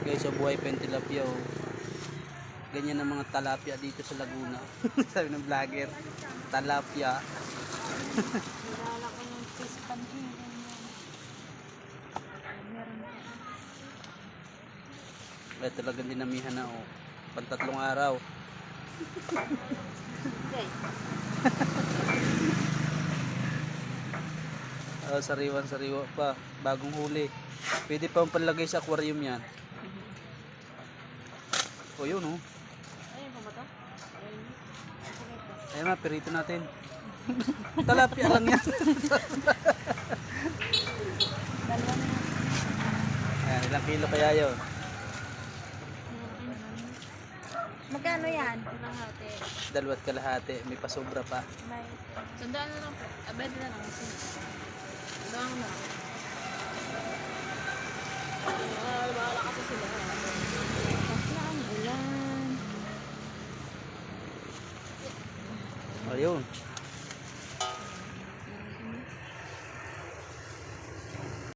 guys, so buhay pa yung tilapia oh. Ganyan ang mga talapia dito sa Laguna. Sabi ng vlogger, talapia. Nalala ko yung fish pan yun. Ay, talagang dinamihan na oh. Pantatlong araw. Oh, sariwa pa. Bagong huli. Pwede pa panlagay sa aquarium yan. O yun oh. Ayun pa ba ito? Ayun na, pirito natin. Talapia lang yan. Dalawa na yan. Ayan, ilang kilo kaya yun? Magkano yan? Kalahati. 2 kalahati. May pasobra pa. May sandaan na lang po. Abed na lang. Sandaan na. Bahala kasi sila. Tapos na ang ulan. Ayun.